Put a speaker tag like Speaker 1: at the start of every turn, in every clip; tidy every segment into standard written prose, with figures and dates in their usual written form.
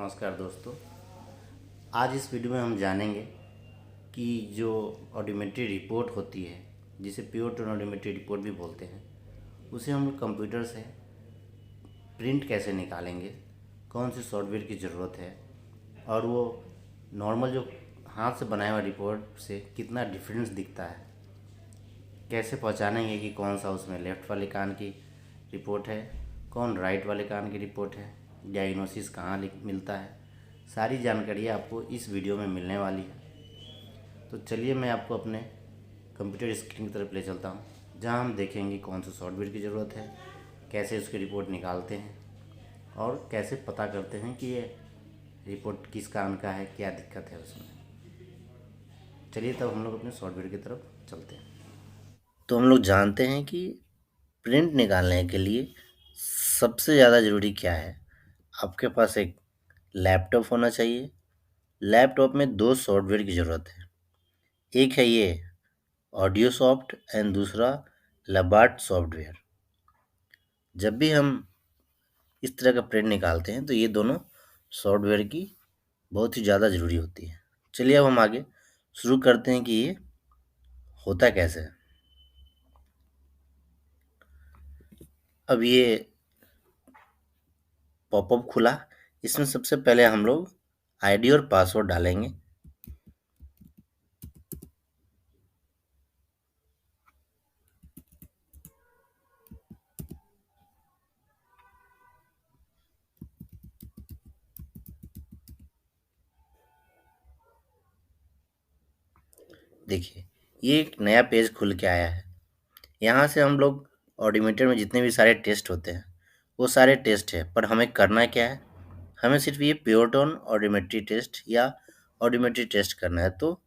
Speaker 1: नमस्कार दोस्तों। आज इस वीडियो में हम जानेंगे कि जो ऑडियोमेट्री रिपोर्ट होती है, जिसे प्योर टोन ऑडियोमेट्री रिपोर्ट भी बोलते हैं, उसे हम लोग कंप्यूटर से प्रिंट कैसे निकालेंगे, कौन से सॉफ्टवेयर की ज़रूरत है और वो नॉर्मल जो हाथ से बनाया हुआ रिपोर्ट से कितना डिफरेंस दिखता है, कैसे पहचानेंगे कि कौन सा उसमें लेफ़्ट वाले कान की रिपोर्ट है, कौन राइट वाले कान की रिपोर्ट है, डायग्नोसिस कहाँ मिलता है, सारी जानकारी आपको इस वीडियो में मिलने वाली है। तो चलिए मैं आपको अपने कंप्यूटर स्क्रीन की तरफ ले चलता हूँ, जहाँ हम देखेंगे कौन से सॉफ्टवेयर की ज़रूरत है, कैसे उसकी रिपोर्ट निकालते हैं और कैसे पता करते हैं कि ये रिपोर्ट किस कान का है, क्या दिक्कत है उसमें। चलिए तब हम लोग अपने सॉफ्टवेयर की तरफ चलते हैं। तो हम लोग जानते हैं कि प्रिंट निकालने के लिए सबसे ज़्यादा ज़रूरी क्या है। आपके पास एक लैपटॉप होना चाहिए। लैपटॉप में दो सॉफ्टवेयर की ज़रूरत है। एक है ये ऑडियो सॉफ्ट एंड दूसरा लबार्ट सॉफ्टवेयर। जब भी हम इस तरह का प्रिंट निकालते हैं तो ये दोनों सॉफ्टवेयर की बहुत ही ज़्यादा ज़रूरी होती है। चलिए अब हम आगे शुरू करते हैं कि ये होता कैसे है। अब ये पॉपअप खुला, इसमें सबसे पहले हम लोग आईडी और पासवर्ड डालेंगे। देखिए ये एक नया पेज खुल के आया है। यहाँ से हम लोग ऑडियोमीटर में जितने भी सारे टेस्ट होते हैं वो सारे टेस्ट है, पर हमें करना क्या है, हमें सिर्फ ये प्योर टोन ऑडियोमेट्री टेस्ट या ऑडियोमेट्री टेस्ट करना है। तो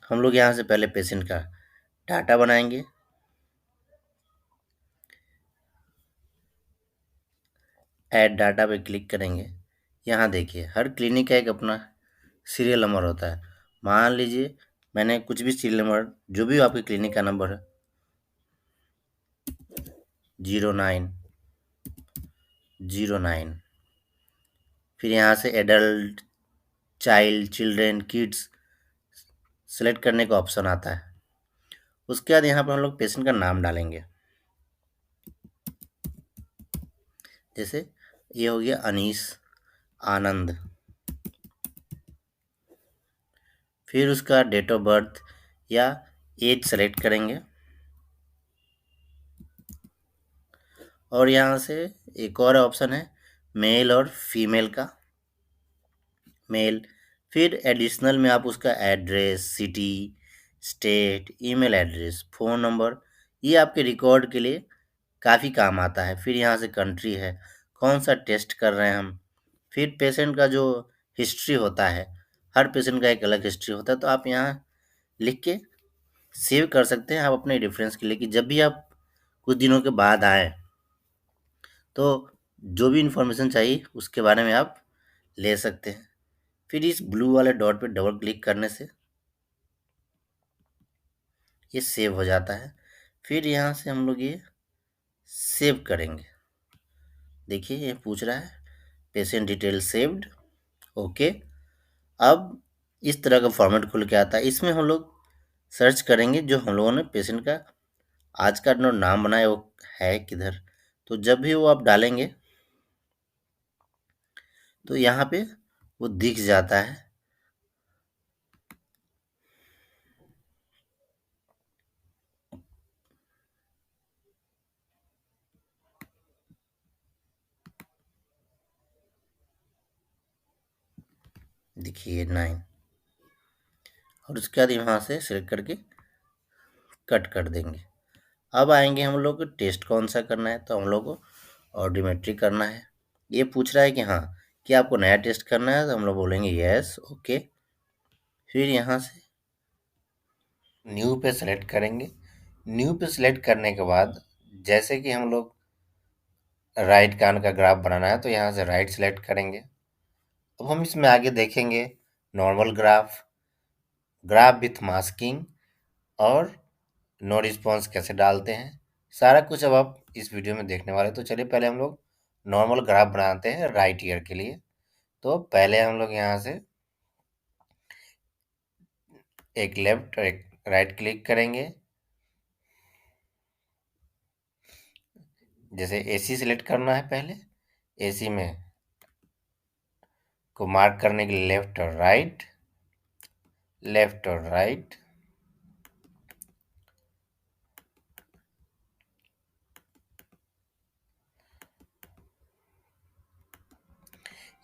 Speaker 1: हम लोग यहाँ से पहले पेशेंट का डाटा बनाएंगे। ऐड डाटा पे क्लिक करेंगे। यहाँ देखिए हर क्लिनिक का एक अपना सीरियल नंबर होता है। मान लीजिए मैंने कुछ भी सीरियल नंबर, जो भी आपके क्लिनिक का नंबर है, 0909, फिर यहाँ से adult, child, children, kids select करने का ऑप्शन आता है। उसके बाद यहाँ पर हम लोग पेशेंट का नाम डालेंगे। जैसे ये हो गया अनीस आनंद। फिर उसका डेट ऑफ बर्थ या एज सेलेक्ट करेंगे और यहाँ से एक और ऑप्शन है मेल और फीमेल का। मेल, फिर एडिशनल में आप उसका address, city, state, email address, phone number, ये आपके रिकॉर्ड के लिए काफ़ी काम आता है। फिर यहाँ से कंट्री है, कौन सा टेस्ट कर रहे हैं हम। फिर पेशेंट का जो हिस्ट्री होता है, हर पेशेंट का एक अलग हिस्ट्री होता है, तो आप यहाँ लिख के सेव कर सकते हैं आप अपने रेफरेंस के लिए, कि जब भी आप कुछ दिनों के बाद आएँ तो जो भी इन्फॉर्मेशन चाहिए उसके बारे में आप ले सकते हैं। फिर इस ब्लू वाले डॉट पे डबल क्लिक करने से ये सेव हो जाता है। फिर यहाँ से हम लोग ये सेव करेंगे। देखिए ये पूछ रहा है पेशेंट डिटेल सेव्ड, ओके। अब इस तरह का फॉर्मेट खुल के आता है। इसमें हम लोग सर्च करेंगे जो हम लोगों ने पेशेंट का आज का जो नाम बनाया वो है किधर। तो जब भी वो आप डालेंगे तो यहाँ पे वो दिख जाता है। देखिए 9, और उसके बाद यहाँ से सिलेक्ट करके कट कर देंगे। अब आएंगे हम लोग को टेस्ट कौन सा करना है, तो हम लोग को ऑडियोमेट्री करना है। ये पूछ रहा है कि हाँ कि आपको नया टेस्ट करना है, तो हम लोग बोलेंगे यस, ओके। फिर यहाँ से न्यू पे सेलेक्ट करेंगे। न्यू पे सेलेक्ट करने के बाद जैसे कि हम लोग राइट कान का ग्राफ बनाना है तो यहाँ से राइट सेलेक्ट करेंगे। अब हम इसमें आगे देखेंगे normal graph, graph with masking और नो रिस्पॉन्स कैसे डालते हैं, सारा कुछ अब आप इस वीडियो में देखने वाले। तो चलिए पहले हम लोग नॉर्मल ग्राफ बनाते हैं राइट ईयर के लिए। तो पहले हम लोग यहाँ से एक लेफ्ट और एक राइट क्लिक करेंगे। जैसे एसी सिलेक्ट करना है, पहले एसी में को मार्क करने के लिए लेफ्ट और राइट, लेफ्ट और राइट।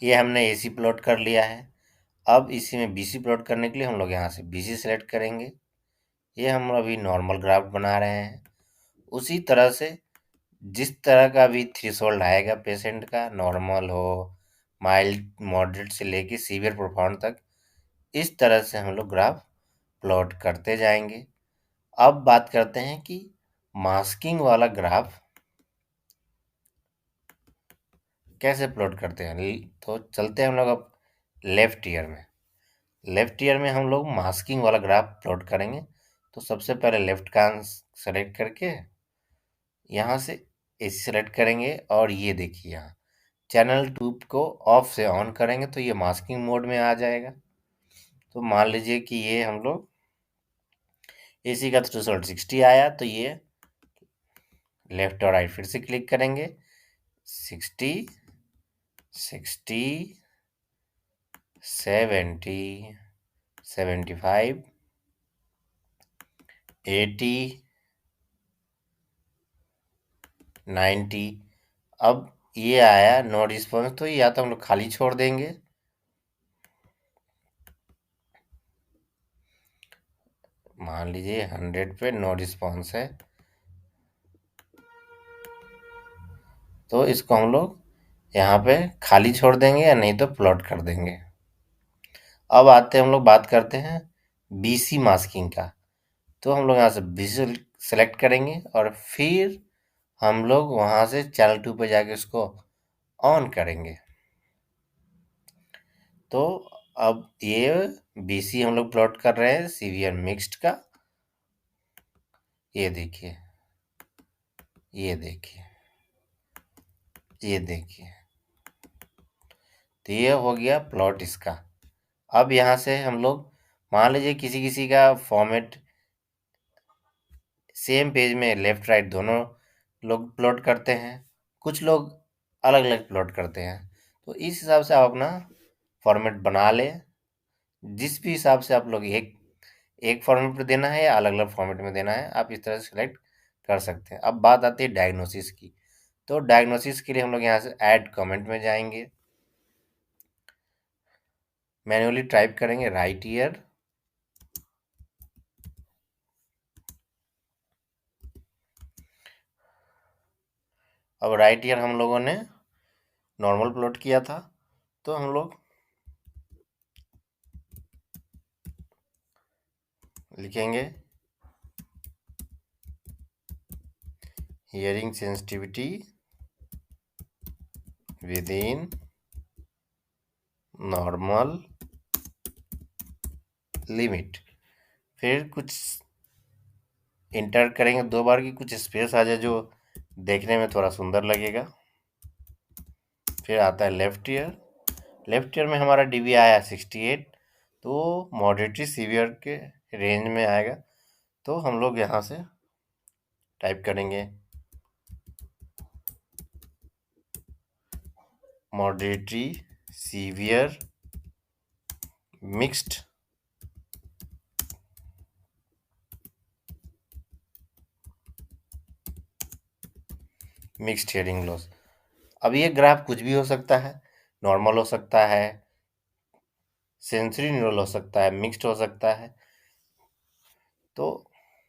Speaker 1: ये हमने एसी प्लॉट कर लिया है। अब इसी में बीसी प्लॉट करने के लिए हम लोग यहाँ से बीसी सेलेक्ट करेंगे। ये हम अभी नॉर्मल ग्राफ बना रहे हैं। उसी तरह से जिस तरह का भी थ्रेशोल्ड आएगा पेशेंट का, नॉर्मल हो, माइल्ड मॉडरेट से लेके सीवियर प्रोफाउंड तक, इस तरह से हम लोग ग्राफ प्लॉट करते जाएंगे। अब बात करते हैं कि मास्किंग वाला ग्राफ कैसे प्लॉट करते हैं। तो चलते हैं हम लोग अब लेफ्ट ईयर में। लेफ्ट ईयर में हम लोग मास्किंग वाला ग्राफ प्लॉट करेंगे। तो सबसे पहले लेफ्ट का सेलेक्ट करके यहाँ से एसी सेलेक्ट करेंगे और ये देखिए यहाँ चैनल ट्यूब को ऑफ से ऑन करेंगे तो ये मास्किंग मोड में आ जाएगा। तो मान लीजिए कि ये हम लोग एसी का थ्रेशोल्ड 60 आया, तो ये लेफ्ट और राइट फिर से क्लिक करेंगे। 60, 60, 70, 75, 80, 90। अब ये आया नो रिस्पॉन्स, तो या तो हम लोग खाली छोड़ देंगे, मान लीजिए 100 पे नो रिस्पॉन्स है, तो इसको हम लोग यहाँ पे खाली छोड़ देंगे या नहीं तो प्लॉट कर देंगे। अब आते हैं हम लोग बात करते हैं बीसी मास्किंग का। तो हम लोग यहाँ से बीसी सेलेक्ट करेंगे और फिर हम लोग वहाँ से चैनल 2 पे जाके उसको ऑन करेंगे। तो अब ये बीसी हम लोग प्लॉट कर रहे हैं सीवियर मिक्स्ड का। ये देखिए, ये देखिए, ये देखिए, तो ये हो गया प्लॉट इसका। अब यहाँ से हम लोग मान लीजिए किसी किसी का फॉर्मेट सेम पेज में लेफ्ट राइट दोनों लोग प्लॉट करते हैं, कुछ लोग अलग अलग प्लॉट करते हैं। तो इस हिसाब से आप अपना फॉर्मेट बना लें। जिस भी हिसाब से आप लोग एक एक फॉर्मेट में देना है या अलग अलग फॉर्मेट में देना है, आप इस तरह से सिलेक्ट कर सकते हैं। अब बात आती है डायग्नोसिस की। तो डायग्नोसिस के लिए हम लोग यहाँ से ऐड कमेंट में जाएंगे, मैन्युअली टाइप करेंगे राइट ईयर, अब राइट ईयर हम लोगों ने नॉर्मल प्लॉट किया था, तो हम लोग लिखेंगे hearing sensitivity with in normal limit. फिर कुछ इंटर करेंगे 2 बार की कुछ स्पेस आ जाए जो देखने में थोड़ा सुंदर लगेगा। फिर आता है लेफ्ट ईयर। लेफ्ट ईयर में हमारा डीबी आया 68, तो मॉडरेटली सीवियर के रेंज में आएगा। तो हम लोग यहाँ से टाइप करेंगे moderately severe mixed mixed hearing loss. अब ये ग्राफ कुछ भी हो सकता है, नॉर्मल हो सकता है, सेंसरी न्यूरल हो सकता है, मिक्स्ड हो सकता है। तो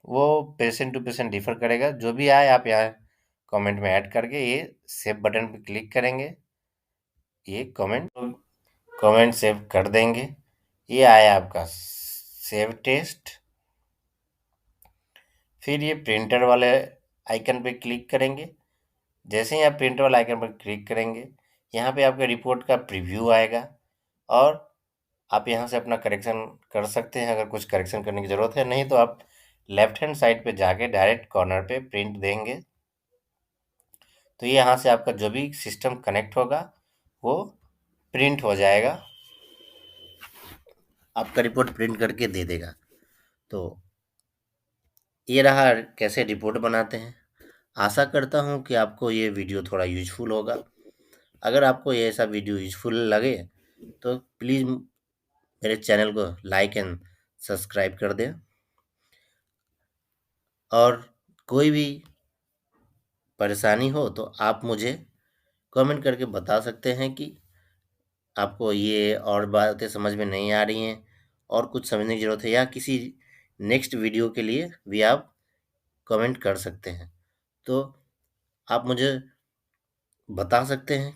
Speaker 1: वो पेशेंट टू पेशेंट डिफर करेगा। जो भी आए आप यहाँ कमेंट में ऐड करके ये सेव बटन पे क्लिक करेंगे, ये कमेंट सेव कर देंगे। ये आया आपका सेव टेस्ट। फिर ये प्रिंटर वाले आइकन पे क्लिक करेंगे। जैसे ही आप प्रिंटर वाले आइकन पर क्लिक करेंगे, यहाँ पे आपके रिपोर्ट का प्रीव्यू आएगा और आप यहाँ से अपना करेक्शन कर सकते हैं अगर कुछ करेक्शन करने की ज़रूरत है। नहीं तो आप लेफ्ट हैंड साइड पे जाके डायरेक्ट कॉर्नर पे प्रिंट देंगे, तो ये यहाँ से आपका जो भी सिस्टम कनेक्ट होगा वो प्रिंट हो जाएगा, आपका रिपोर्ट प्रिंट करके दे देगा। तो ये रहा कैसे रिपोर्ट बनाते हैं। आशा करता हूँ कि आपको ये वीडियो थोड़ा यूजफुल होगा। अगर आपको ये ऐसा वीडियो यूजफुल लगे तो प्लीज़ मेरे चैनल को लाइक एंड सब्सक्राइब कर दें, और कोई भी परेशानी हो तो आप मुझे कमेंट करके बता सकते हैं कि आपको ये और बातें समझ में नहीं आ रही हैं और कुछ समझने की ज़रूरत है, या किसी नेक्स्ट वीडियो के लिए भी आप कमेंट कर सकते हैं। तो आप मुझे बता सकते हैं